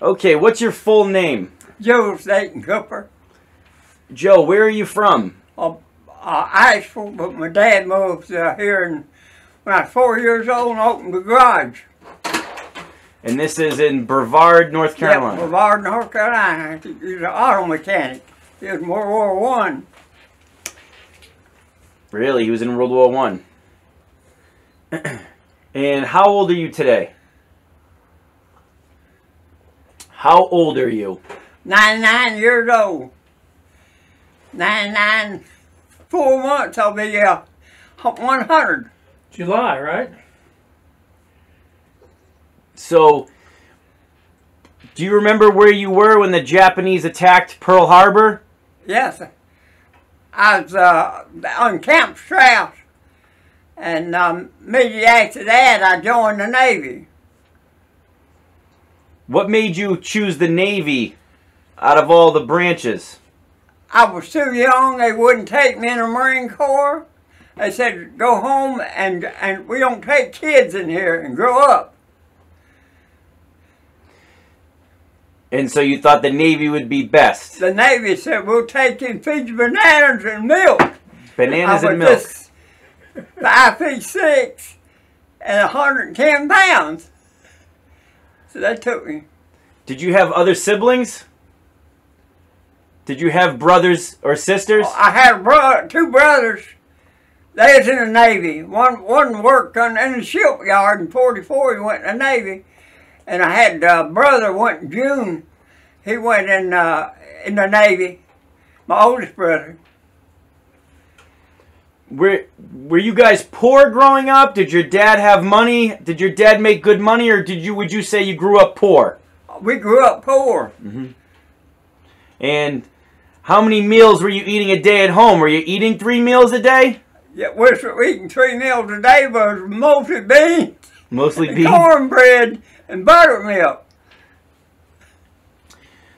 Okay, what's your full name? Joe Staten Cooper. Joe, where are you from? Asheville, but my dad moved here when I was 4 years old and opened the garage. And this is in Brevard, North Carolina. Yep, Brevard, North Carolina. He was an auto mechanic. He was in World War I. Really? He was in World War One. And how old are you today? How old are you? 99 years old. 99, 4 months I'll be 100. July, right? So, do you remember where you were when the Japanese attacked Pearl Harbor? Yes. I was on Camp Strauss. And immediately after that, I joined the Navy. What made you choose the Navy out of all the branches? I was too young. They wouldn't take me in the Marine Corps. They said, go home and we don't take kids in here and grow up. And so you thought the Navy would be best? The Navy said, we'll take you and feed you bananas and milk. Bananas and milk. 5'6" and 110 pounds. So they took me. Did you have other siblings? Did you have brothers or sisters? I had two brothers. They was in the Navy. One worked in the shipyard in 44. He went in the Navy. And I had a brother went in June. He went in the Navy. My oldest brother. Were you guys poor growing up? Did your dad have money? Did your dad make good money, or would you say you grew up poor? We grew up poor. Mm-hmm. And how many meals were you eating a day at home? Were you eating 3 meals a day? Yeah, we were eating 3 meals a day, but it was mostly beans. Mostly beans? Cornbread and buttermilk.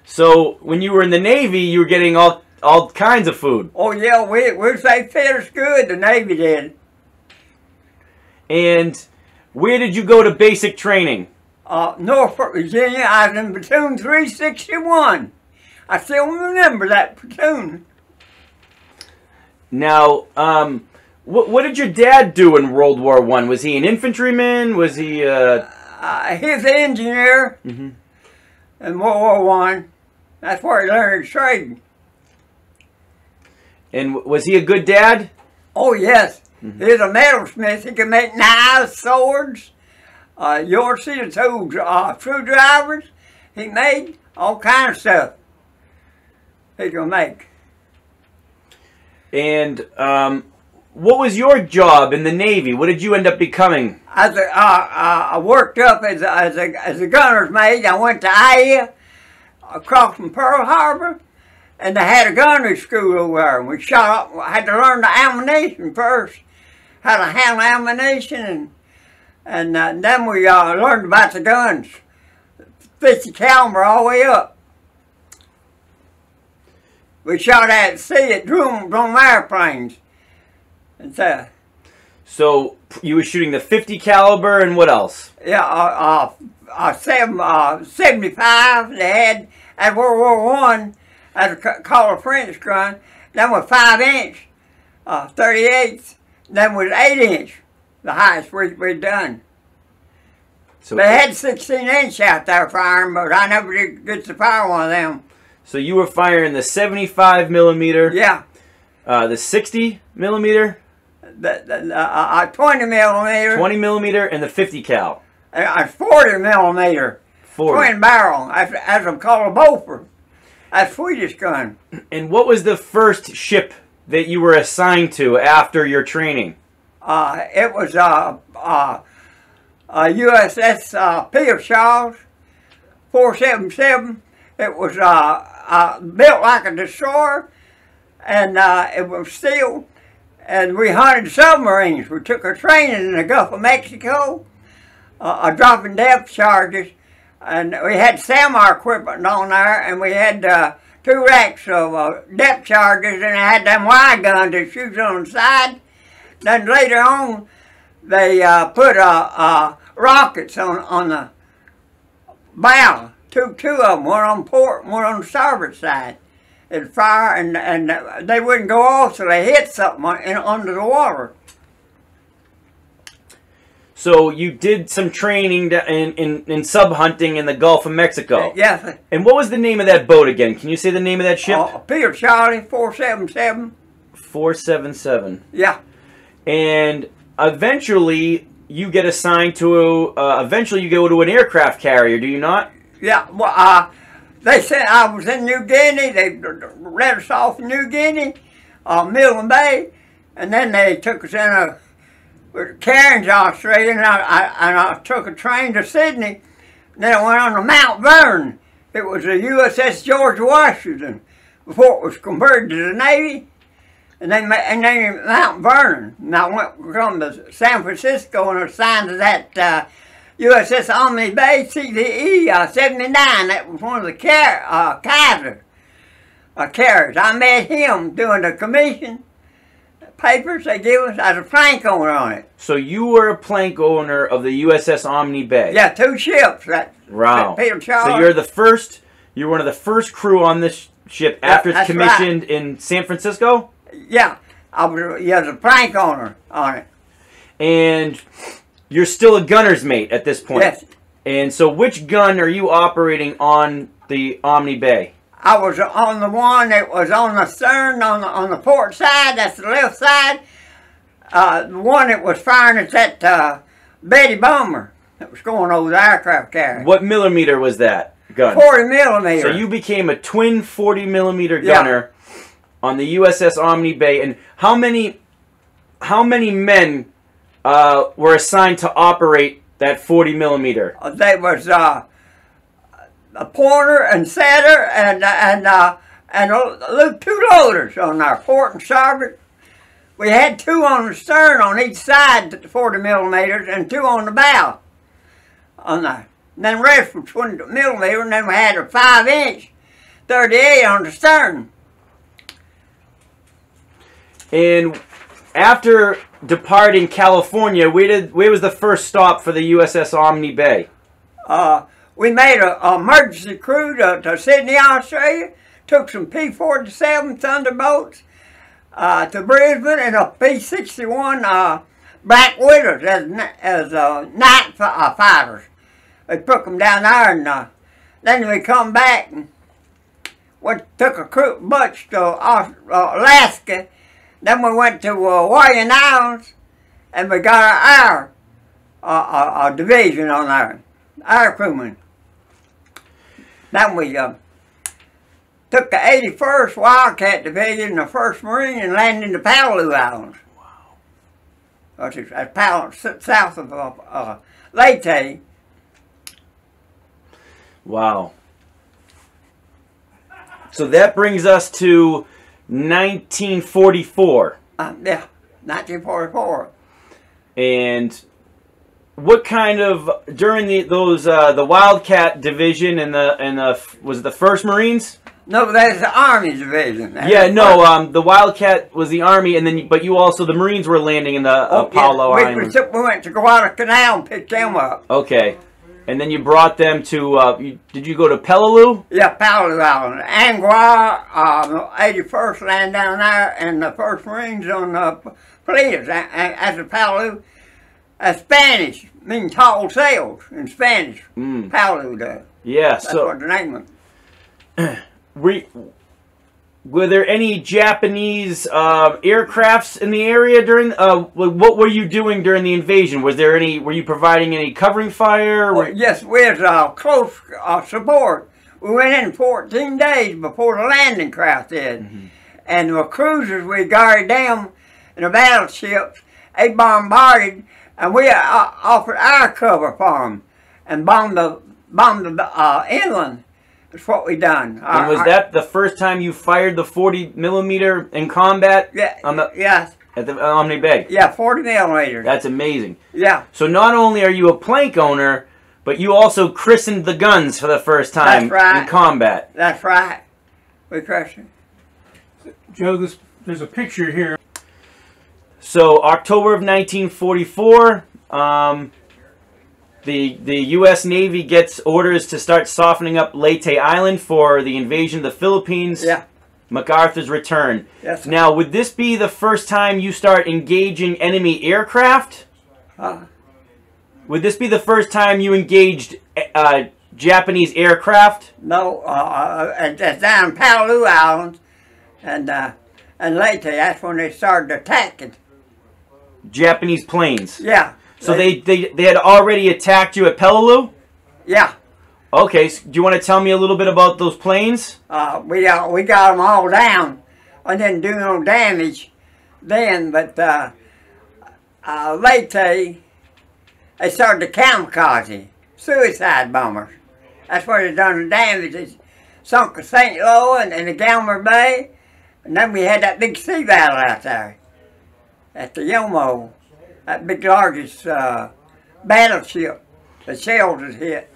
So when you were in the Navy, you were getting all kinds of food. Oh yeah, they fed us good, the Navy did. And where did you go to basic training? Norfolk, Virginia. I was in platoon 361. I still remember that platoon. Now, what did your dad do in World War I? Was he an infantryman? Was he? He was an engineer in World War I. That's where he learned his trade. And was he a good dad? Oh yes, he was a metalsmith. He could make knives, swords. You ought to see the tools, screwdrivers. He made all kinds of stuff. He could make. And what was your job in the Navy? What did you end up becoming? I worked up as a gunner's mate. I went to Iowa, across from Pearl Harbor, and they had a gunnery school over there. And we shot up. I had to learn the ammunition first, how to handle ammunition, and then we learned about the guns, 50 caliber all the way up. We shot at sea at drone airplanes. And so you were shooting the 50 caliber and what else? Yeah, 75 they had at World War I. That's called a French gun. Then was 5-inch, 38s. Then was 8-inch, the highest we'd done. So they had 16-inch out there firing, but I never did get to fire one of them. So you were firing the 75 millimeter. Yeah. The 60 millimeter. The 20 millimeter. 20 millimeter and the 50 cal. 40 millimeter. 40. Twin barrel. That's called a Beaufort. That's Swedish gun. And what was the first ship that you were assigned to after your training? It was USS Shaws 477. It was built like a destroyer, and it was steel. And we hunted submarines. We took a training in the Gulf of Mexico, dropping depth charges, and we had SAMR equipment on there, and we had 2 racks of depth charges, and I had them Y guns that shoot on the side. Then later on, they put rockets on the bow Two of them, one on port and one on the starboard side. It'd fire, and they wouldn't go off, so they hit something under the water. So you did some training in sub hunting in the Gulf of Mexico. Yes. And what was the name of that boat again? Can you say the name of that ship? Peter Charlie 477. 477. Yeah. And eventually you get assigned to eventually you go to an aircraft carrier, do you not? Yeah. Well, they said I was in New Guinea. They let us off in New Guinea, Omaney Bay, and then they took us in a Cairns, Australia, and I took a train to Sydney. And then I went on to Mount Vernon. It was the USS George Washington before it was converted to the Navy. And they named it Mount Vernon. And I went from to San Francisco and assigned to that USS Omaney Bay CDE 79. That was one of the Kaiser carriers. I met him doing the commission papers they give us. I was a plank owner on it. So you were a plank owner of the USS Omaney Bay? Yeah, 2 ships. Wow. Peter Charlie. So you're one of the first crew on this ship after it's commissioned in San Francisco? Yeah, I was a plank owner on it. And you're still a gunner's mate at this point? Yes. And so which gun are you operating on the Omaney Bay? I was on the one that was on the stern, on the port side, that's the left side. The one that was firing at that Betty bomber that was going over the aircraft carrier. What millimeter was that gun? 40 millimeter. So you became a twin 40 millimeter gunner on the USS Omaney Bay. And how many men were assigned to operate that 40 millimeter? They was a pointer and setter and 2 loaders on our port and starboard. We had 2 on the stern on each side, 40 millimeters, and 2 on the bow. On there. And then the rest was 20 millimeter, and then we had a 5-inch 38 on the stern. And after departing California, where was the first stop for the USS Omaney Bay? We made an emergency crew to Sydney, Australia. Took some P-47 Thunderbolts to Brisbane and a P-61 Black Widows as night fighters. They took them down there, and then we come back and took a bunch to Alaska. Then we went to Hawaiian Islands, and we got our division on there, our crewmen. Then we took the 81st Wildcat Division, the 1st Marine, and landed in the Palau Islands. Wow. That's south of Leyte. Wow. So that brings us to 1944. Yeah, 1944. And what kind of during the Wildcat division and was it the 1st Marines? No, that's the Army division. The Wildcat was the Army, and but you also the Marines were landing in the Palau Islands. We went to Guadalcanal and picked them up. Okay, and then you brought them to. Did you go to Peleliu? Yeah, Palau Island, Angua, 81st land down there, and the 1st Marines on the Pleiades at the Peleliu. Spanish means tall sails in Spanish. Palau does. Yeah, that's what the name of it. Were there any Japanese aircrafts in the area during? What were you doing during the invasion? Was there any? Were you providing any covering fire? Yes, we had close support. We went in 14 days before the landing craft did, and the cruisers we guarded them, and the battleships they bombarded. And we offered our cover for them and bombed the inland. That's what we done. And was that the first time you fired the 40 millimeter in combat? Yeah. Yes. At the Omaney Bay? Yeah, 40 millimeters. That's amazing. Yeah. So not only are you a plank owner, but you also christened the guns for the first time in combat. That's right. We christened. Joe, there's a picture here. So October of 1944, the U.S. Navy gets orders to start softening up Leyte Island for the invasion of the Philippines. Yeah. MacArthur's return. Yes. Now, would this be the first time you start engaging enemy aircraft? Would this be the first time you engaged Japanese aircraft? No, it's down in Palau Island and Leyte. That's when they started attacking. Japanese planes. Yeah. So they had already attacked you at Peleliu? Yeah. Okay, so do you want to tell me a little bit about those planes? We got them all down. I didn't do no damage then, but Leyte, they started the kamikaze, suicide bombers. That's where they done the damage. They sunk the St. Lo and the Galmer Bay, and then we had that big sea battle out there at the Yomo, that big largest battleship. The shells was hit.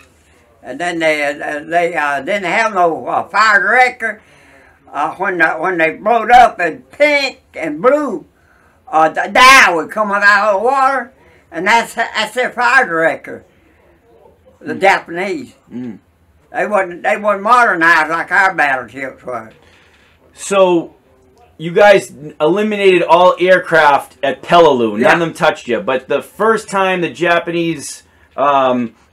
And then they didn't have no fire director. When they blowed up, and pink and blue, the dye would come out of the water, and that's their fire director. The Japanese. They wasn't modernized like our battleships were. So, you guys eliminated all aircraft at Peleliu. Yeah. None of them touched you. But the first time the Japanese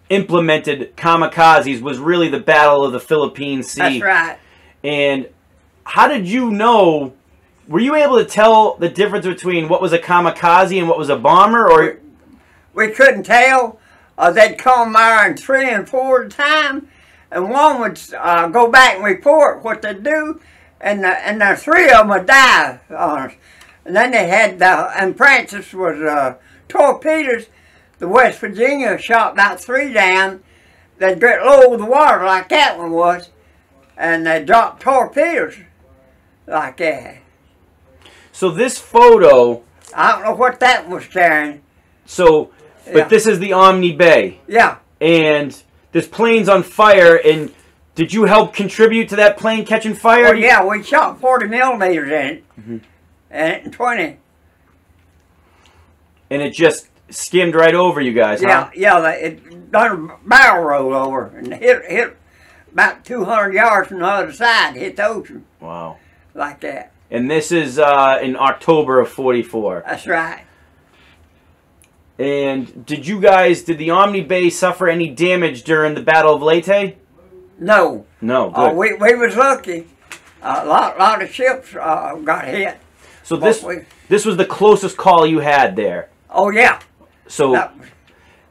implemented kamikazes was really the Battle of the Philippine Sea. That's right. And how did you know? Were you able to tell the difference between what was a kamikaze and what was a bomber? Or we couldn't tell. They'd come there in 3 and 4 at a time, and one would go back and report what they'd do, and the 3 of them would die on us. And then they had and Francis was torpedoes. The West Virginia shot about 3 down. They'd get low over the water like that one was, and they dropped torpedoes like that. So this photo. I don't know what that was carrying. So, but this is the Omaney Bay. Yeah. And this plane's on fire. And did you help contribute to that plane catching fire? Oh yeah, we shot 40 millimeters in it, and 20. And it just skimmed right over you guys, Yeah, huh? yeah. It done a barrel roll over and hit about 200 yards from the other side. Hit the ocean. Wow. Like that. And this is in October of '44. That's right. And did the Omaney Bay suffer any damage during the Battle of Leyte? No. No, good. We was lucky. A lot of ships got hit. So this was the closest call you had there. Oh yeah. So,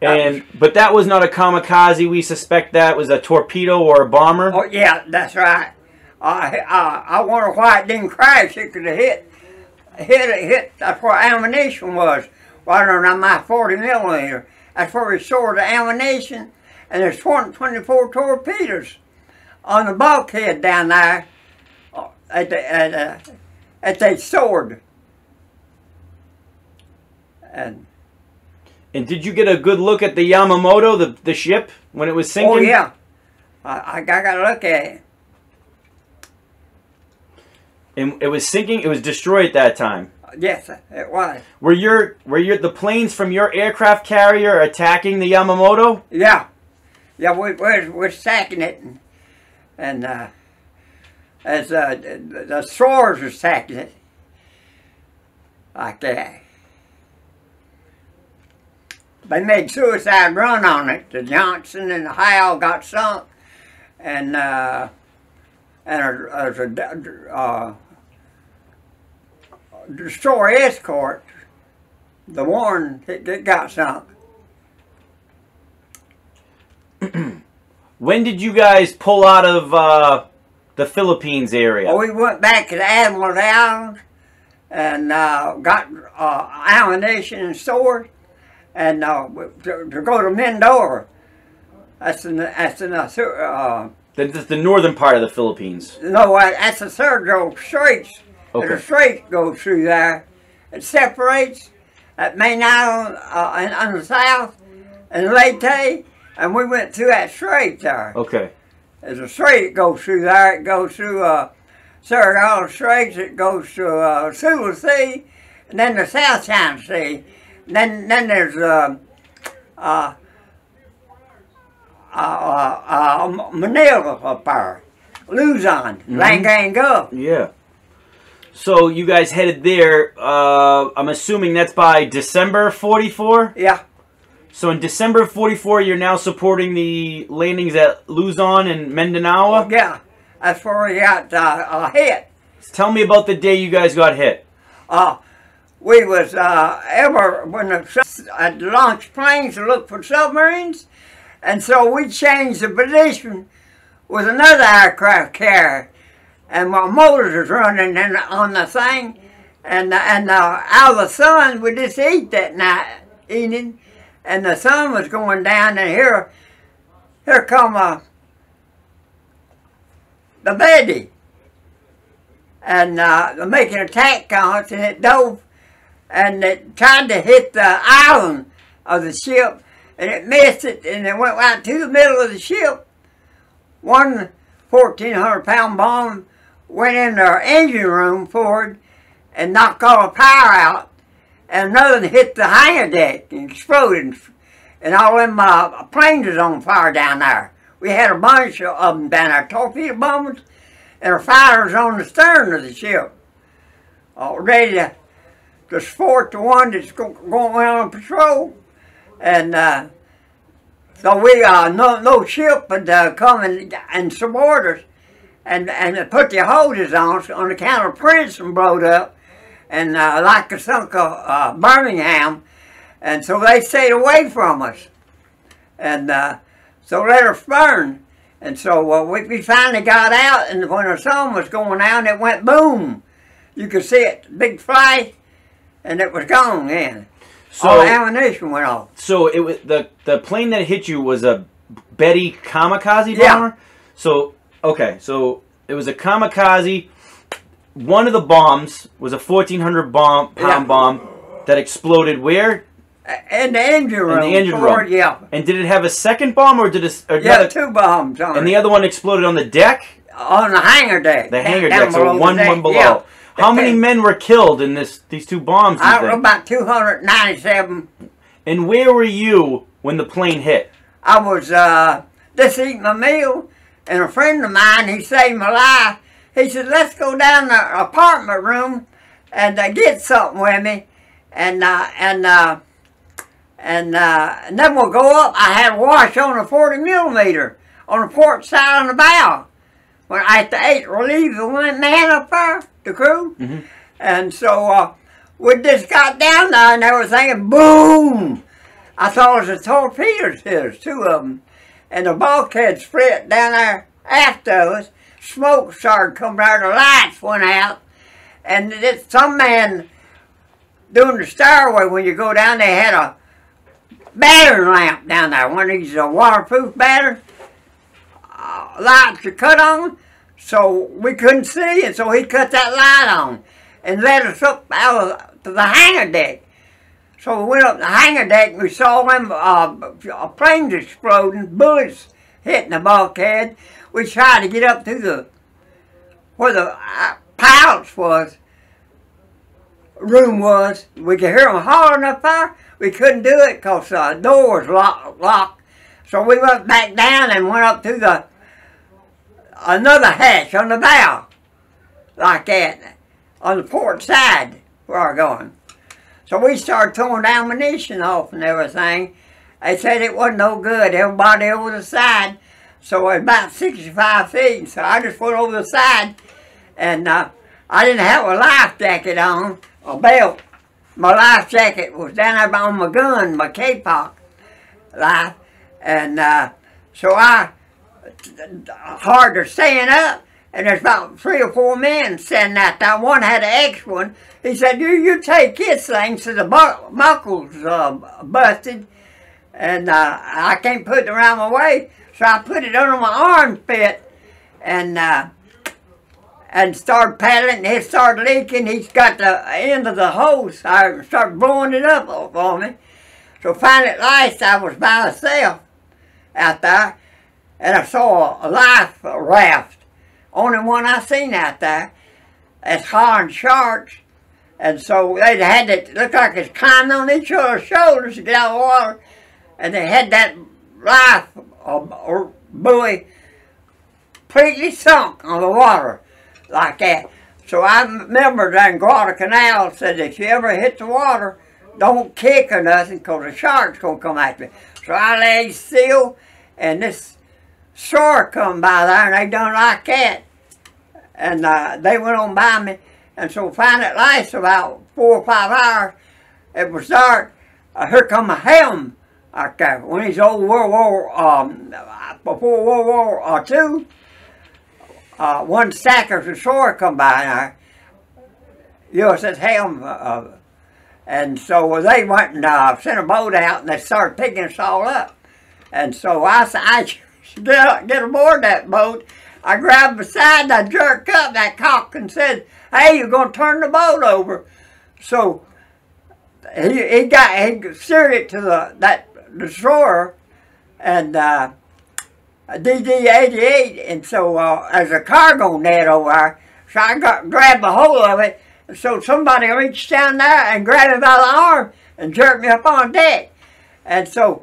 but that was not a kamikaze. We suspect that was a torpedo or a bomber. Oh yeah, that's right. I wonder why it didn't crash. It could have hit. That's where ammunition was. Right on my 40 millimeter. That's where we stored the ammunition, and there's 24 torpedoes on the bulkhead down there at the stored. And did you get a good look at the Yamamoto, the ship, when it was sinking? oh yeah, I got to look at it. And it was sinking. It was destroyed at that time. Yes, it was. Were the planes from your aircraft carrier attacking the Yamamoto? Yeah, yeah. We're stacking it, and as the stores were stacking it like that. They made suicide run on it. The Johnson and the Howell got sunk, and there's a destroyer escort, the Warren, it got sunk. When did you guys pull out of the Philippines area? Well, we went back to the Admiral Islands and got ammunition and stores, and to go to Mindoro. That's the northern part of the Philippines. No, that's the Sergio Straits. Okay. The strait goes through there. It separates at Main Island on the south and Leyte, and we went through that strait there. Okay. There's a strait that goes through there. It goes through Sergio Straits. It goes to Sulu Sea, and then the South China Sea. Then there's Manila up there, Luzon, Langang Gulf. Yeah. So you guys headed there. I'm assuming that's by December '44. Yeah. So in December '44, you're now supporting the landings at Luzon and Mindanao. Yeah, that's where we got hit. Tell me about the day you guys got hit. We was when I'd launch planes to look for submarines, and so we changed the position with another aircraft carrier, and my motors was running on the thing, and out of the sun we just eat that night eating, and the sun was going down, and here come the Betty, and they're making attack on us, and it dove. And it tried to hit the island of the ship, and it missed it, and it went right to the middle of the ship. One 1,400-pound bomb went in our engine room forward and knocked all the power out, and another hit the hangar deck and exploded, and all them planes was on fire down there. We had a bunch of them down there, torpedo bombers, and our fighters on the stern of the ship, all ready to support the one that's going on patrol. And so we, no ship would come and support us and put their hoses on us on account of Princeton blowed up and like the sunk of Birmingham. And so they stayed away from us. And so let us burn. And so we finally got out, and when the sun was going down, it went boom. You could see it, big flash. And it was gone then. So all the ammunition went off. So it was the plane that hit you was a Betty kamikaze bomber? Yeah. So okay, so it was a kamikaze. One of the bombs was a 1,400 pound bomb that exploded where? In the engine room. In the engine room. Yeah. And did it have a second bomb or did it? Yeah, 2 bombs on it. And the other one exploded on the deck? On the hangar deck. The hangar deck, so one below. Yeah. How many men were killed in these 2 bombs? I don't know, about 297. And where were you when the plane hit? I was just eating my meal, and a friend of mine, he saved my life. He said, "Let's go down the apartment room and get something with me, and then we'll go up." I had a wash on a 40 millimeter on the port side on the bow. When I had to relieve the one man up there, the crew. And so we just got down there and everything, boom! I thought it was the torpedoes hit us, 2 of them. And the bulkhead split down there after us. Smoke started coming out, the lights went out. And some man doing the stairway, when you go down, they had a battery lamp down there, one of these waterproof batteries. Lights are cut on, so we couldn't see, and so he cut that light on and led us up out to the hangar deck. So we went up the hangar deck and we saw them planes exploding, bullets hitting the bulkhead. We tried to get up to where the pilots room was. We could hear them hollering up there. We couldn't do it because the door was locked. So we went back down and went up to another hatch on the bow, like that, on the port side where we're going. So we started throwing ammunition off and everything. They said it wasn't no good, everybody over the side. So it was about 65 feet, so I just went over the side, and I didn't have a life jacket on, a belt. My life jacket was down there on my gun, my K-Pop life. And so hard to stand up, and there's about 3 or 4 men standing out there. One had an X one. He said, you take this thing, so the buckle's busted, and I can't put it around my waist. So I put it under my armpit, and started paddling, and it started leaking. He's got the end of the hose. I started blowing it up on me. So finally at last I was by myself out there, and I saw a life raft. Only one I seen out there. It's hauling sharks. And so they had it, looked like it's climbing on each other's shoulders to get out of the water. And they had that life buoy completely sunk on the water like that. So I remember that Guadalcanal said, if you ever hit the water, don't kick or nothing, because the shark's going to come at me. So I lay still, and this shore come by there, and they done like that. And they went on by me, and so finally at last, about 4 or 5 hours, it was dark. Here come a helm like that. When he's old World War, before World War II, one stackers ashore come by there, USS helm, and so they went and sent a boat out, and they started picking us all up. And so I get aboard that boat. I grabbed beside, and I jerked up that cock and said, "Hey, you're going to turn the boat over." So he steered it to the destroyer, and DD-88, and so as a cargo net over there, so I grabbed a hold of it, and so somebody reached down there and grabbed me by the arm and jerked me up on deck. And so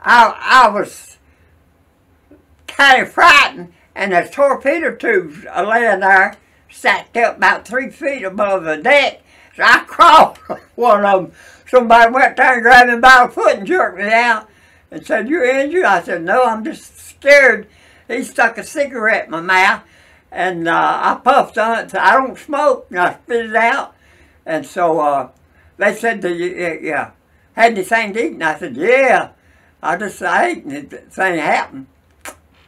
I was kind of frightened, and the torpedo tubes are laying there, stacked up about 3 feet above the deck. So I crawled one of them. Somebody went there and grabbed me by the foot and jerked me down and said, "You're injured?" I said, "No, I'm just scared." He stuck a cigarette in my mouth, and I puffed on it. So I don't smoke, and I spit it out. And so they said, "Yeah, had anything to eat?" And I said, "Yeah, I ate, and the thing happened."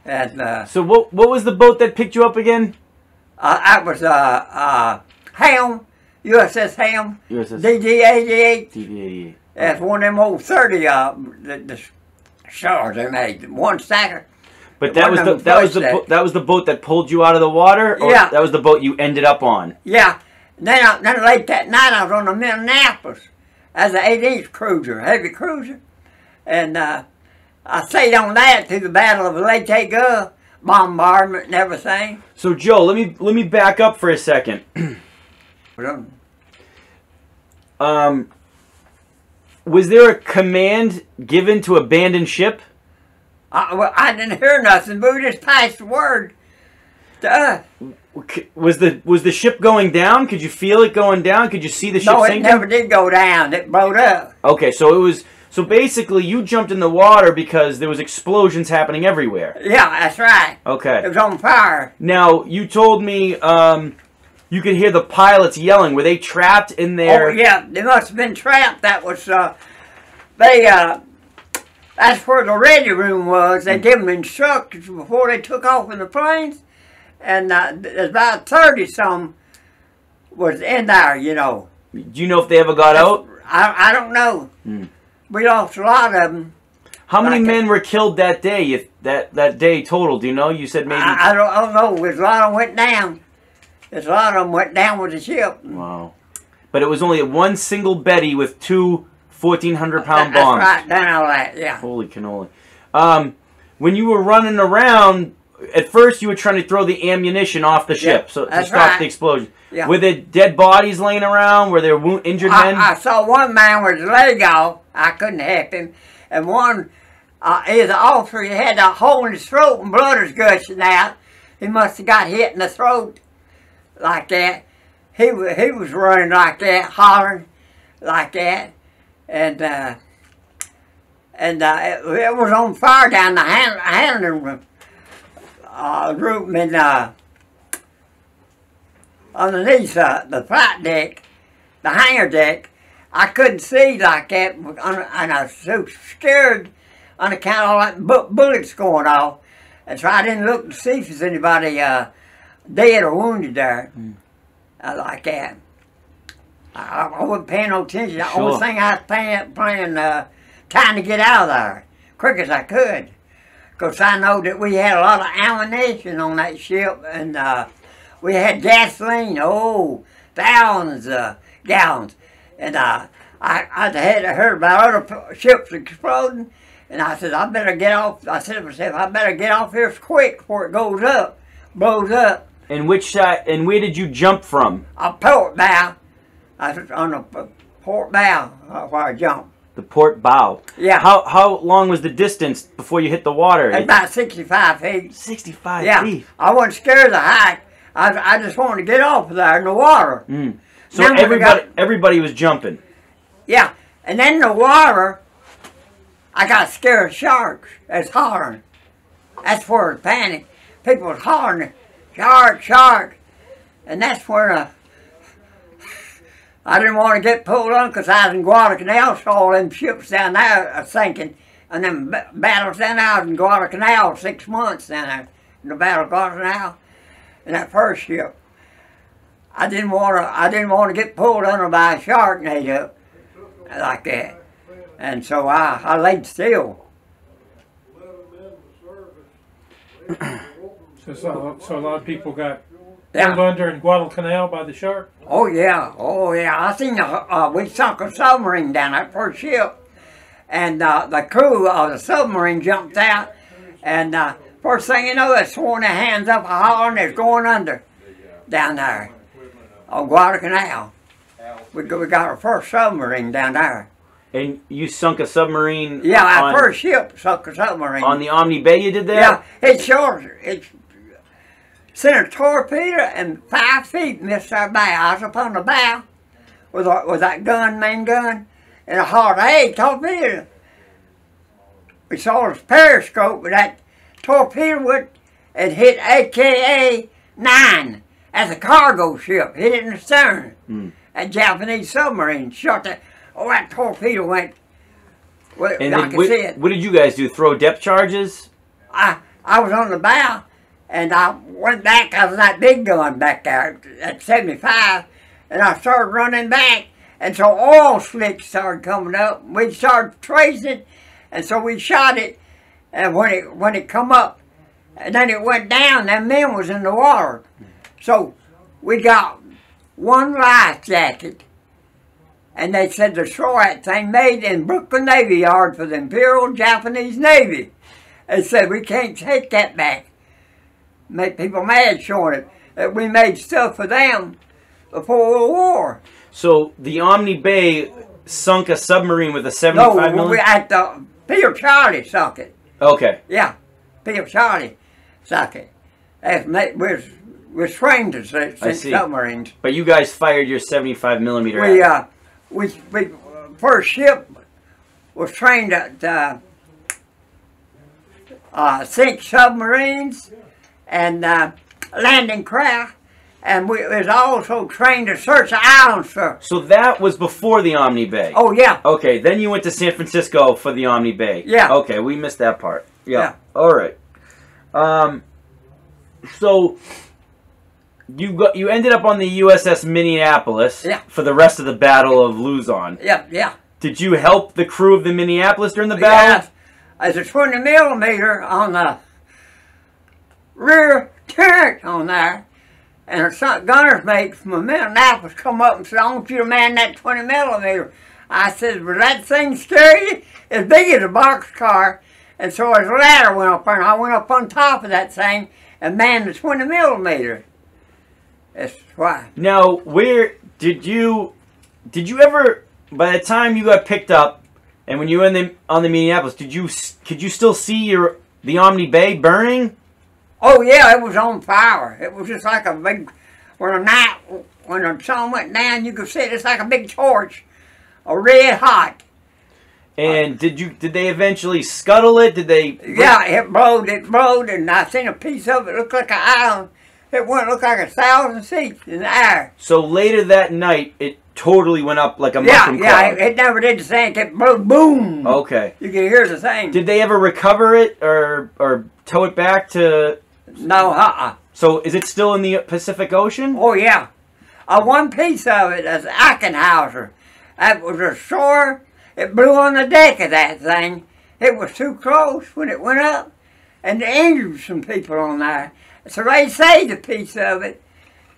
And so what was the boat that picked you up again? I was Helm, USS Helm, USS DD-88. DD-88. That's one of them old 30 the stars they made, one stacker. But that was the boat that pulled you out of the water, or yeah, that was the boat you ended up on? Yeah. Then late that night I was on the Minneapolis as an 8-inch cruiser, heavy cruiser, and I stayed on that through the Battle of Lake Gulf, bombardment and everything. So Joe, let me back up for a second. Was there a command given to abandon ship? Well, I didn't hear nothing, but we just passed the word to us. Was the ship going down? Could you feel it going down? Could you see the ship sinking? No, it never did go down. It blowed up. Okay, so basically you jumped in the water because there was explosions happening everywhere. Yeah, that's right. Okay. It was on fire. Now, you told me you could hear the pilots yelling. Were they trapped in there? Oh, yeah, they must have been trapped. That was, that's where the ready room was. They gave them instructions before they took off in the planes. And there's about 30-some was in there, you know. Do you know if they ever got out? I don't know. We lost a lot of them. How many men were killed that day? That day total, do you know? You said maybe... I don't know. There's a lot of them went down. There's a lot of them went down with the ship. Wow. But it was only one single Betty with 2 1,400-pound bombs. That's right, done all that, yeah. Holy cannoli. When you were running around, at first you were trying to throw the ammunition off the ship to stop the explosion. Yeah. Were there dead bodies laying around? Were there injured men? I saw one man with his leg off. I couldn't help him. And one, he was an officer. He had a hole in his throat and blood was gushing out. He must have got hit in the throat like that. He was running like that, hollering like that. And it was on fire down the handling room, and underneath the flight deck, the hangar deck. I couldn't see like that, and I was so scared on account of all that bullets going off. And so I didn't look to see if there's anybody dead or wounded there like that. I wasn't paying no attention. The only thing I was playing, trying to get out of there quick as I could. Because I know that we had a lot of ammunition on that ship, and we had gasoline, thousands of gallons. And I had heard about other ships exploding, and I said, I better get off. I said to myself, I better get off here quick before it blows up. And which side? And where did you jump from? A port bow. I was on the port bow where I jumped. The port bow. Yeah. How long was the distance before you hit the water? About 65 feet. 65 yeah. feet. I wasn't scared of the height. I just wanted to get off of there in the water. Mm. So everybody was jumping. Yeah. And then in the water, I got scared of sharks. It's hollering. That's where the panic. People was hollering, shark, shark. And that's where I didn't want to get pulled on because I was in Guadalcanal, saw all them ships down there sinking. And them battles down there, I was in Guadalcanal 6 months down there in the Battle of Guadalcanal. In that first ship. I didn't want to get pulled under by a shark and ate up like that. And so I laid still. So a lot of people got pulled under in Guadalcanal by the shark? Oh yeah, oh yeah. I seen we sunk a submarine down that first ship. And the crew of the submarine jumped out. And first thing you know, they swung their hands up a hollering, they're going under down there on Guadalcanal. We got our first submarine down there. And you sunk a submarine? Yeah, our first ship sunk a submarine. On the Omaney Bay you did that? Yeah, it sent a torpedo and 5 feet missed our bow. I was up on the bow with that gun, main gun, and I hollered, hey, torpedo. We saw this periscope with that torpedo it hit AKA 9 as a cargo ship, hit it in the stern. That Japanese submarine shot that. Oh, that torpedo went. Well, and I could see it. What did you guys do? Throw depth charges? I was on the bow, and I went back because of that big gun back there at 75, and I started running back, and so oil slicks started coming up. We started tracing it, and so we shot it, and when it come up, and then it went down, them men was in the water. So we got one life jacket, and they said destroy that thing, made in Brooklyn Navy Yard for the Imperial Japanese Navy. They said we can't take that back. Make people mad showing it. That we made stuff for them before the war. So the Omaney Bay sunk a submarine with a 75 No, at the Peter Charlie sunk it. Okay. Yeah, Peter Charlie sunk it. We're trained to sink submarines. But you guys fired your 75 millimeter. We first ship was trained to sink submarines and landing craft, and we was also trained to search the islands for. So that was before the Omaney Bay. Oh yeah. Okay, then you went to San Francisco for the Omaney Bay. Yeah. Okay, we missed that part. Yeah. All right. So you ended up on the USS Minneapolis for the rest of the Battle of Luzon. Yeah, yeah. Did you help the crew of the Minneapolis during the battle? Yeah, as a 20 millimeter on the rear turret on there, and a gunner's mate from Minneapolis come up and said, I want you to man that 20 millimeter. I said, will that thing scare you? As big as a boxcar. And so his ladder went up there, and I went up on top of that thing and manned the 20 millimeter. That's why. Now, where did you ever, by the time you got picked up, and when you were on the Minneapolis, could you still see the Omaney Bay burning? Oh yeah, it was on fire. It was just like a big, when the sun went down, you could see it. It's like a big torch, red hot. And did they eventually scuttle it? Did they? Yeah, it blowed, and I seen a piece of it. Looked like an island. It looked like 1,000 seats in the air. So later that night, it totally went up like a mushroom cloud. Yeah, it never did sink. It blew, boom. Okay. You can hear the thing. Did they ever recover it or tow it back to? No, So is it still in the Pacific Ocean? Oh yeah. One piece of it is Ackenhauser. That was a shore. It blew on the deck of that thing. It was too close when it went up, and they injured some people on there. So they saved a piece of it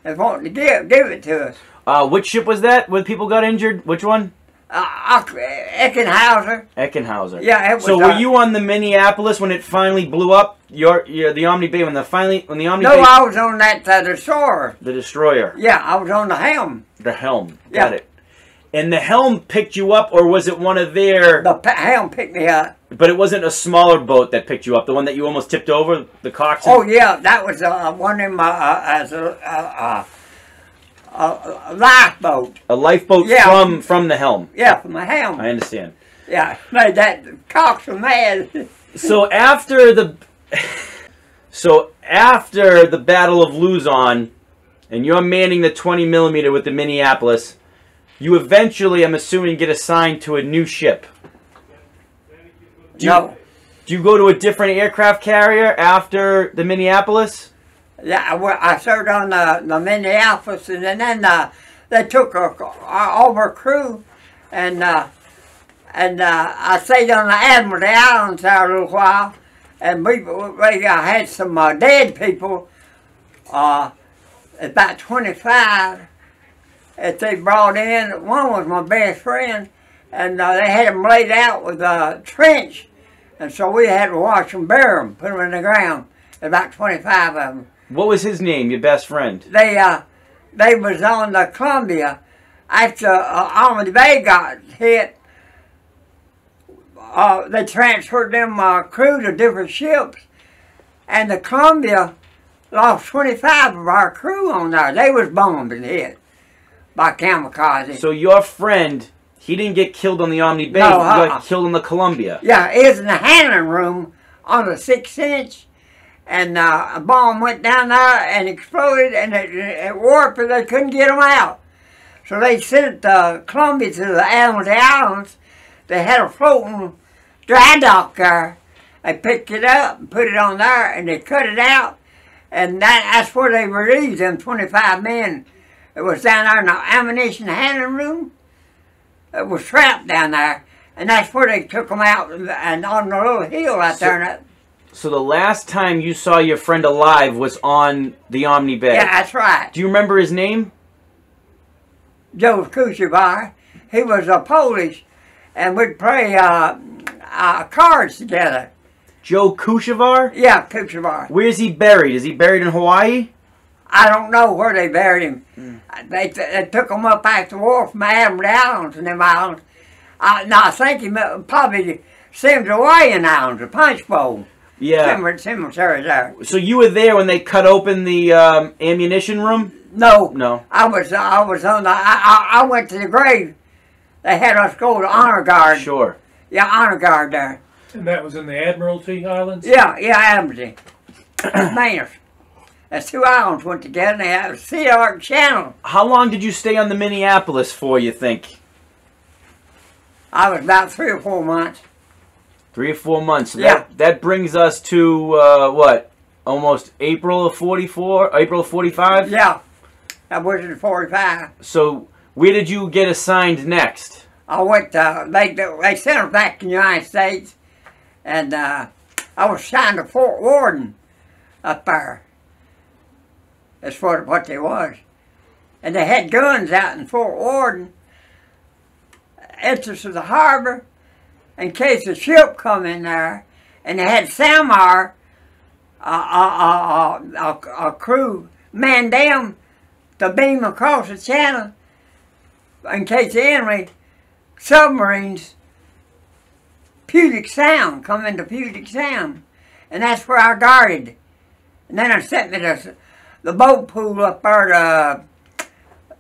and wanted to give it to us. Which ship was that when people got injured? Which one? Eckenhauser. Eckenhauser. Yeah, it was. So were you on the Minneapolis when it finally blew up? The Omaney Bay when the Omaney Bay. No, I was on that destroyer. The destroyer. Yeah, I was on the helm. The helm. Got it. And the helm picked you up, or was it one of their... The helm picked me up. But it wasn't a smaller boat that picked you up, the one that you almost tipped over, the coxswain? Oh, yeah, that was one of my, as a lifeboat. A lifeboat from the helm? Yeah, from the helm. I understand. Yeah, made that coxswain mad. So after the Battle of Luzon, and you're manning the 20 millimeter with the Minneapolis, you eventually, I'm assuming, get assigned to a new ship. No. Do you go to a different aircraft carrier after the Minneapolis? Yeah, I served on the Minneapolis, and then they took over crew, and I stayed on the Admiralty Islands there a little while, and we had some dead people, about 25, that they brought in. One was my best friend, and they had them laid out with a trench, and so we had to watch them, bury them, put them in the ground. About 25 of them. What was his name, your best friend? They was on the Columbia. After Omaney Bay got hit, they transferred them crew to different ships, and the Columbia lost 25 of our crew on there. They was bombed and hit by kamikaze. So your friend, he didn't get killed on the Omaney Bay, No, he got killed on the Columbia. Yeah, it was in the handling room on the 6-inch, and a bomb went down there and exploded, and it warped, and they couldn't get them out. So they sent the Columbia to the Admiralty Islands. They had a floating dry dock there. They picked it up and put it on there, and they cut it out, and that's where they relieved them 25 men. It was down there in the ammunition handling room. It was trapped down there, and that's where they took them out, and on the little hill out there. So the last time you saw your friend alive was on the Omaney Bay? Yeah, that's right. Do you remember his name? Joe Cooper. He was a Polish, and we'd play cards together. Joe Kushavar? Yeah, Cooper. Where's he buried? Is he buried in Hawaii? I don't know where they buried him. They took him up after the war from Admiralty Islands and them islands. I think he probably sent Hawaiian Islands, a punch bowl. Yeah. Cemetery there. So you were there when they cut open the ammunition room? No. No. I was on the. I went to the grave. They had us go to honor guard. Sure. Yeah, honor guard there. And that was in the Admiralty Islands? Yeah, Admiralty. Mainers. That's two islands went together, and they had a Sea Arc Channel. How long did you stay on the Minneapolis for, you think? I was about 3 or 4 months. 3 or 4 months. So Yeah. that brings us to, what? Almost April of 44? April of 45? Yeah. I was in 45. So where did you get assigned next? I went to, they sent us back to the United States, and I was assigned to Fort Worden up there. That's what they was. And they had guns out in Fort Worden, entrance to the harbor, in case a ship come in there. And they had Samar, a crew, man them to beam across the channel in case the enemy submarines, Puget Sound, come into Puget Sound. And that's where I guarded. And then I sent me to the boat pool up there,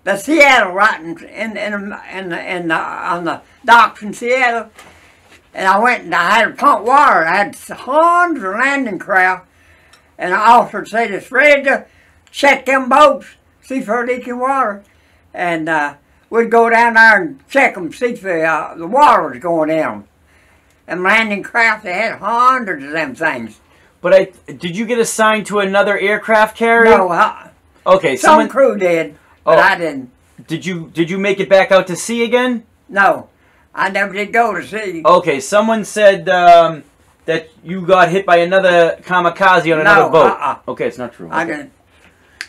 the Seattle, right on the docks in Seattle. And I went and I had to pump water. I had hundreds of landing craft. And the officer said, it's ready to check them boats, see if they're leaking water. And we'd go down there and check them, see if the water was going in them. And landing craft, they had hundreds of them things. But did you get assigned to another aircraft carrier? No, okay, some crew did, but I didn't. Did you make it back out to sea again? No, I never did go to sea. Okay, someone said that you got hit by another kamikaze on another boat. Okay, it's not true. Okay. I didn't.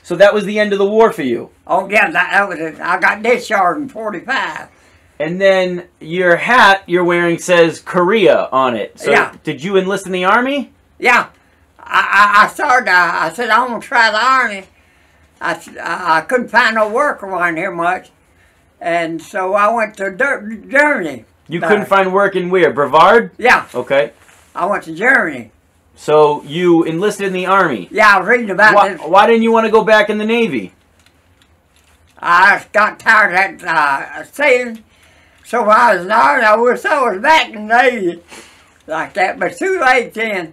So that was the end of the war for you. Oh yeah, that was it. I got discharged in 45. And then your hat you're wearing says Korea on it. So yeah. Did you enlist in the Army? Yeah. I started, I said, I'm going to try the Army. I couldn't find no work around here much. And so I went to Germany. You couldn't find work in where? Brevard? Yeah. Okay. I went to Germany. So you enlisted in the Army. Yeah, I was reading about this. Why didn't you want to go back in the Navy? I got tired of that sailing. So when I was in the Army, I wish I was back in the Navy like that. But too late then.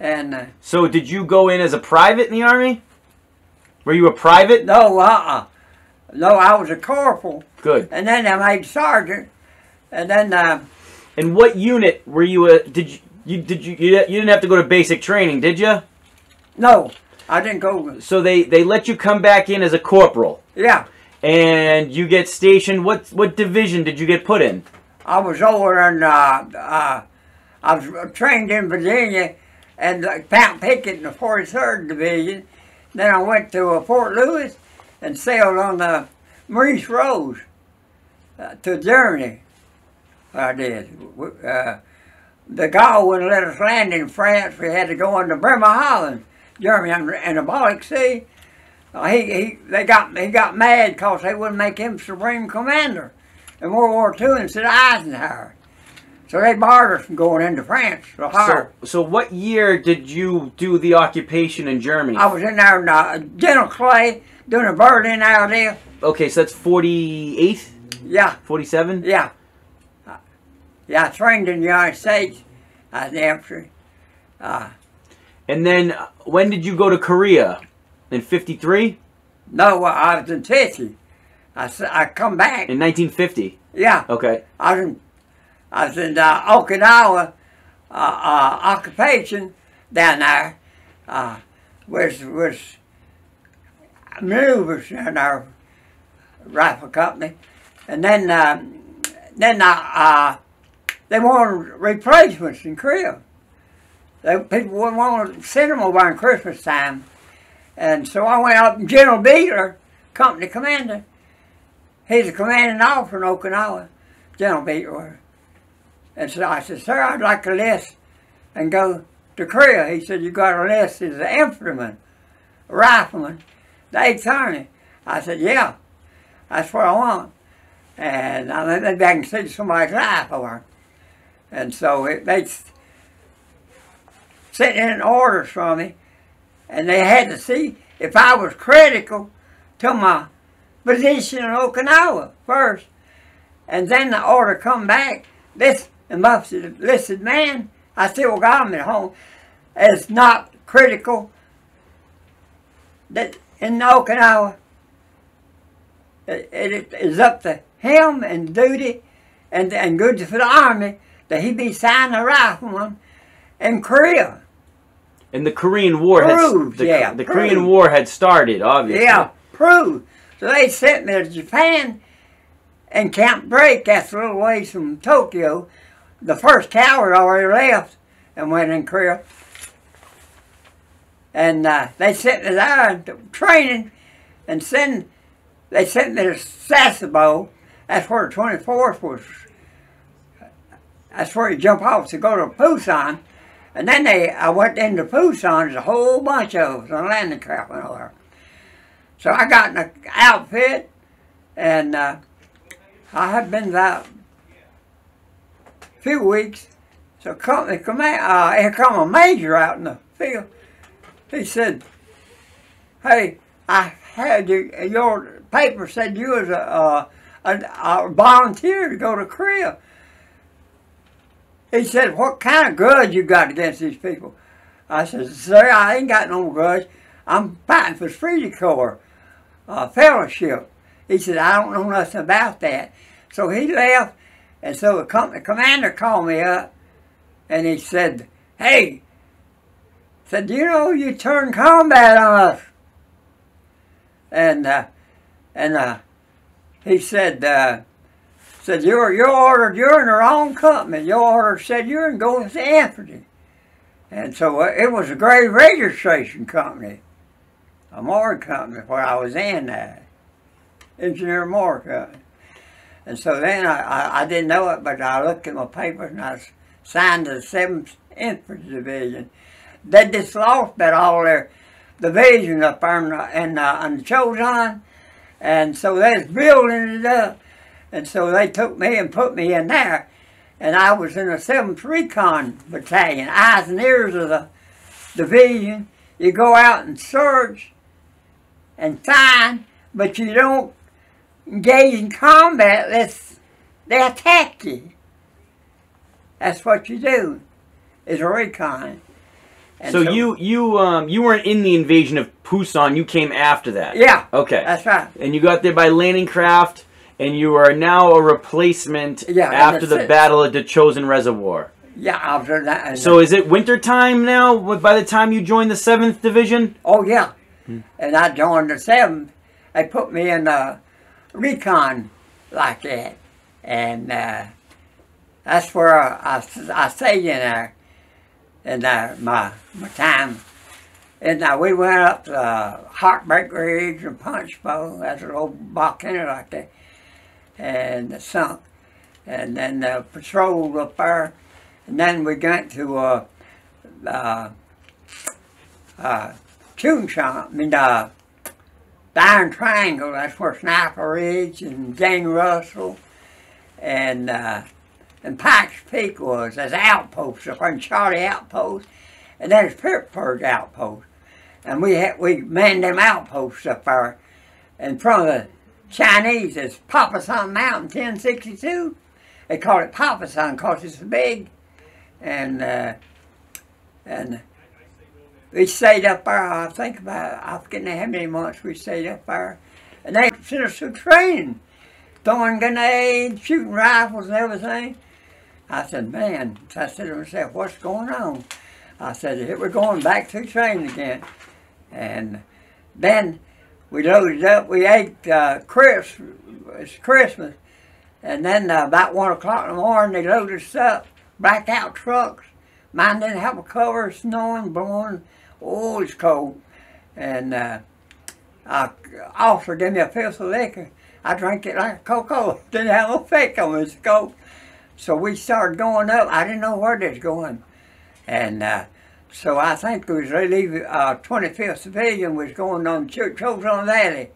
And so did you go in as a private in the Army? Were you a private? No, No, I was a corporal. Good. And then I made sergeant. And then and what unit were you you didn't have to go to basic training, did you? No, I didn't go. So they let you come back in as a corporal. Yeah. And you get stationed. What division did you get put in? I was over in I was trained in Virginia and Mount Pickett in the 43rd Division. Then I went to Fort Lewis and sailed on the Maurice Rose to Germany. I did. The guy wouldn't let us land in France. We had to go into Bremerhaven, Germany, in the Baltic Sea. He got mad because they wouldn't make him Supreme Commander in World War II instead of Eisenhower. So they barred us from going into France. So what year did you do the occupation in Germany? I was in there in General Clay doing a bird in there. Okay, so that's 48? Yeah. 47? Yeah. Yeah, I trained in the United States. I was in the infantry. And then when did you go to Korea? In 53? No, I was in 50. I come back. In 1950? Yeah. Okay. I was in Okinawa occupation down there. Was maneuvers in our rifle company. And then they wanted replacements in Korea. People wouldn't want to send them over on Christmas time. And so I went up, and General Beatler, company commander, he's a commanding officer in Okinawa, General Beatler. And so I said, sir, I'd like to enlist and go to Korea. He said, you got to enlist as an infantryman, a rifleman, the 8th Army. I said, yeah, that's what I want. And maybe I can see somebody's life over. And so they sent in orders for me, and they had to see if I was critical to my position in Okinawa first. And then the order come back, this enlisted man, I still got him at home, is not critical that in Okinawa. It is up to him and duty and good for the Army that he be signed a rifleman in Korea. And the Korean War the Korean War had started, obviously. Yeah, proved. So they sent me to Japan and Camp Drake, that's a little ways from Tokyo. The first cavalry already left and went in Korea. And they sent me there to training, and they sent me to Sasebo. That's where the 24th was. That's where you jump off to go to Busan. And then I went into Busan, there's a whole bunch of us on landing craft went over there. So I got in an outfit, and I had been about a few weeks. So company here come a major out in the field. He said, hey, I had your paper said you was a volunteer to go to Korea. He said, what kind of grudge you got against these people? I said, sir, I ain't got no grudge. I'm fighting for Freedom Corps fellowship. He said, I don't know nothing about that. So he left, and so the company commander called me up, and he said, hey, do you know you turned combat on us? And he said, you're ordered, you're in the wrong company. Your order said you're in going to the infantry. And so it was a grave registration company, a morgue company where I was in that, engineer morgue company. And so then I didn't know it, but I looked at my papers and I was signed to the 7th Infantry Division. They just lost about all their divisions up there in the Chosin. And so they was building it up. And so they took me and put me in there. And I was in the 7th Recon Battalion, eyes and ears of the division. You go out and search and find, but you don't engage in combat unless they attack you. That's what you do, is a recon. And so you weren't in the invasion of Pusan, you came after that? Yeah. Okay. That's right. And you got there by landing craft, and you are now a replacement after the Battle of the Chosin Reservoir. Yeah, after that. So is it winter time now by the time you joined the 7th Division? Oh, yeah. And I joined the 7th. They put me in recon like that. And that's where I stayed in there. And my time. And we went up to Heartbreak Ridge and Punch Bowl. That's an old volcano like that. And sunk. And then patrolled up there. And then we went to Toonsham, the Iron Triangle. That's where Sniper Ridge and Jane Russell and Pikes Peak was. There's outposts up there, and Charlie Outpost, and there's Pittsburgh Outpost. And we manned them outposts up there. In front of the Chinese, it's Papasan Mountain, 1062. They call it Papasan because it's big. And we stayed up there, I think about, I forget how many months we stayed up there. And they sent us to training, throwing grenades, shooting rifles and everything. I said, man, I said to myself, what's going on? I said, here we're going back to training again. And then we loaded up, we ate crisps, it's Christmas. And then about 1 o'clock in the morning, they loaded us up, blackout trucks. Mine didn't have a cover, snowing, blowing. Oh, it's cold. And officer gave me a fifth of liquor. I drank it like a Coca-Cola. Didn't have no effect on me, it's cold. So we started going up. I didn't know where they was going. And so I think it was leaving 25th Division was going on Chosin Valley.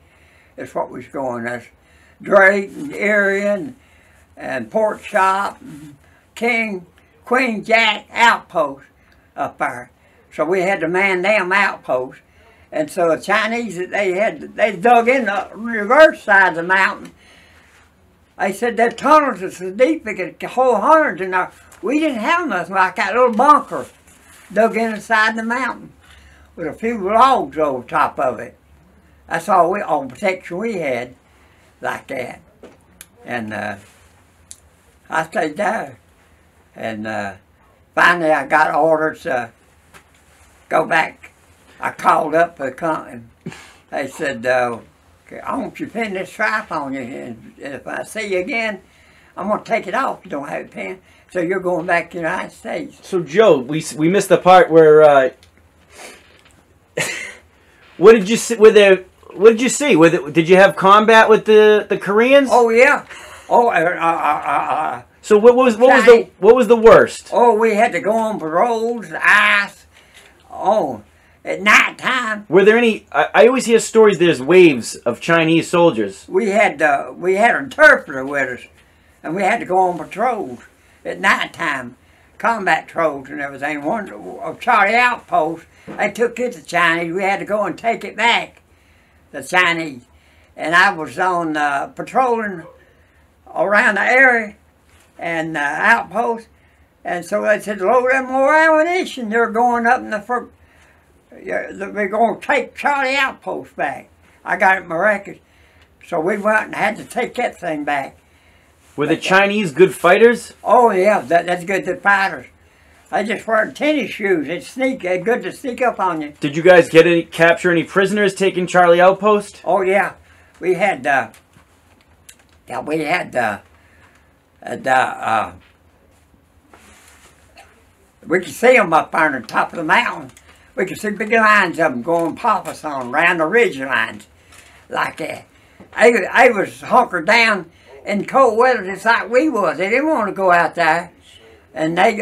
That's what was going. That's Drake and Erie and Port Shop and Queen Jack outpost up there. So we had to man them outposts. And so the Chinese, they dug in the reverse side of the mountain. They said their tunnels are so deep they could hold hundreds in there. We didn't have nothing like that little bunker dug in the side of the mountain with a few logs over top of it. That's all protection we had like that. And I stayed there. And finally I got orders to go back. I called up the company. They said, okay, I want you to pin this stripe on you, and if I see you again, I'm going to take it off. You don't have a pin. So you're going back to the United States. So Joe, we missed the part where what did you see? What did you see? Did you have combat with the Koreans? Oh yeah. Oh, so what was the worst? Oh, we had to go on patrols, ice. Oh, at night time. Were there any? I always hear stories. There's waves of Chinese soldiers. We had an interpreter with us, and we had to go on patrols at night time, combat patrols and everything. One of Charlie Outpost, they took it to Chinese. We had to go and take it back, the Chinese. And I was on patrolling around the area and outpost. And so they said, load them more ammunition. They're going up in the we're going to take Charlie Outpost back. I got it in my records. So we went and had to take that thing back. Were the Chinese good fighters? Oh yeah, that's good to fighters. They just wear tennis shoes. They're good to sneak up on you. Did you guys capture any prisoners taking Charlie Outpost? Oh yeah, we had we could see them up there on the top of the mountain. We could see big lines of them going Papasan around the ridge lines like that. They was hunkered down in cold weather just like we was. They didn't want to go out there. And they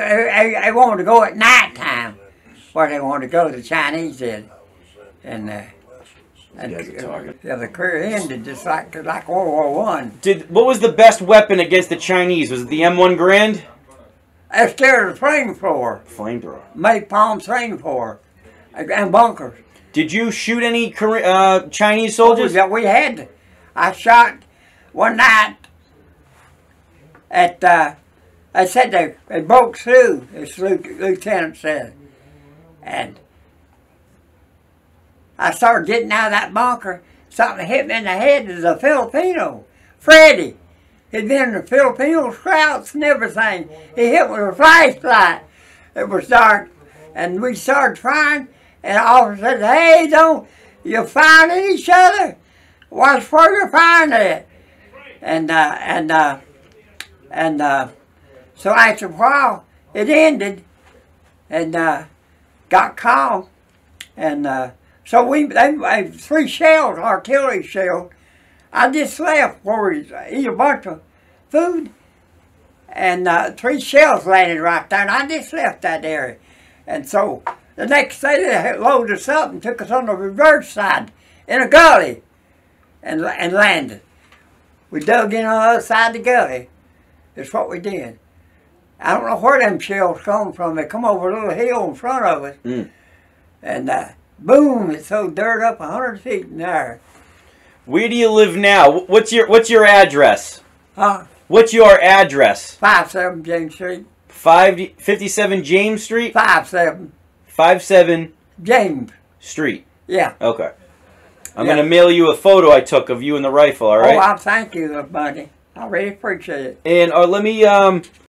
wanted to go at night time where they wanted to go, the Chinese did. And And You guys are talking. yeah, the career ended just like World War I. What was the best weapon against the Chinese? Was it the M1 Grand? That's still the flamethrower. Flamethrower. Napalm flamethrower. And bunkers. Did you shoot any Chinese soldiers? Yeah, we had to. I shot one night at, they said they broke through, this lieutenant said. And I started getting out of that bunker. Something hit me in the head. It was a Filipino, Freddie. He'd been in the Filipino scouts and everything. He hit me with a flashlight. It was dark. And we started trying. And the officer said, hey, don't you find at each other? Watch where you're firing at. So after a while, it ended and got calm. And so they 3 shells, artillery shells. I just left where we eat a bunch of food. And 3 shells landed right there. And I just left that area. And so the next day they loaded us up and took us on the reverse side in a gully and landed. We dug in on the other side of the gully. That's what we did. I don't know where them shells come from. They come over a little hill in front of us. Mm. And boom, it threw dirt up 100 feet in the air. Where do you live now? What's your address? Huh? What's your address? 57 James Street. 57 James Street? 57 James Street. Yeah. Okay. I'm going to mail you a photo I took of you and the rifle, all right? Oh, I thank you, buddy. I really appreciate it. And let me